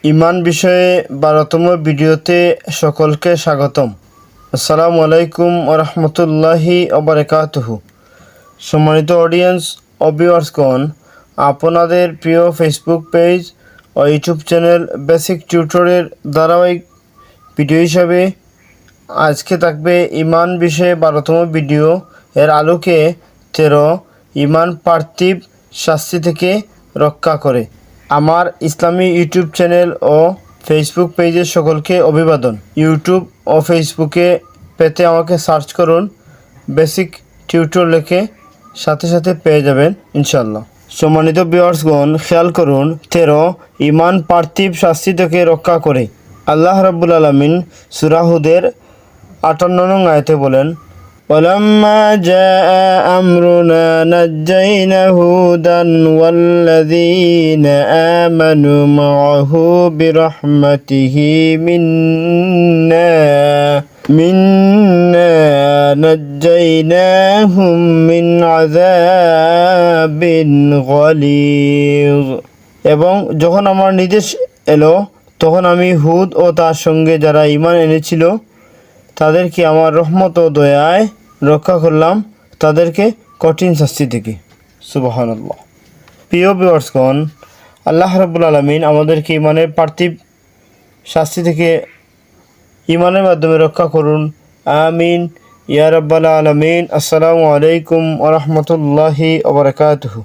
ইমান বিষয়ে 12তম ভিডিওতে সকলকে স্বাগতম। আসসালামু আলাইকুম ওয়া রাহমাতুল্লাহি ওয়া বারাকাতুহু। সম্মানিত অডিয়েন্স ও ভিউয়ার্সগণ, আপনাদের প্রিয় ফেসবুক পেজ ও ইউটিউব চ্যানেল বেসিক টিউটোরিয়াল ধারাবাহিক ভিডিও হিসাবে আজকে থাকবে ইমান বিষয়ে 12তম ভিডিও। এর আলোকে 13 ইমান পার্থিব শাস্তি থেকে রক্ষা করে। আমার ইসলামী ইউটিউব চ্যানেল ও ফেসবুক পেজের সকলকে অভিবাদন। ইউটিউব ও ফেসবুকে পেতে আমাকে সার্চ করুন, বেসিক টিউটোরিয়াল লিখে সাথে সাথে পেয়ে যাবেন ইনশাল্লাহ। সম্মানিত ভিউয়ার্সগণ, খেয়াল করুন 13 ইমান পার্থিব শাস্তি থেকে রক্ষা করে। আল্লাহ রাব্বুল আলামিন সূরা হুদের 58 নং আয়াতে বলেন, وَلَمَّا جَاءَ أَمْرُنَا نَجَّيْنَا هُودًا وَالَّذِينَ آمَنُوا مَعَهُ بِرَحْمَتِهِ مِنَّا نَجَّيْنَاهُمْ مِنْ عَذَابٍ غَلِيظٍ। এবং যখন আমার নির্দেশ এলো, তখন আমি হুদ ও তার সঙ্গে যারা ঈমান এনেছিল তাদেরকে আমার রহমত ও দয়ায় রক্ষা করলাম, তাদেরকে কঠিন শাস্তি থেকে। সুবহানাল্লাহ। প্রিয় ভিউয়ার্সগণ, আল্লাহ রাব্বুল আলামিন আমাদেরকে ইমানের পার্থিব শাস্তি থেকে ইমানের মাধ্যমে রক্ষা করুন। আমিন ইয়া রাব্বাল আলামিন। আসসালামু আলাইকুম ওয়া রাহমাতুল্লাহি ওয়া বারাকাতুহু।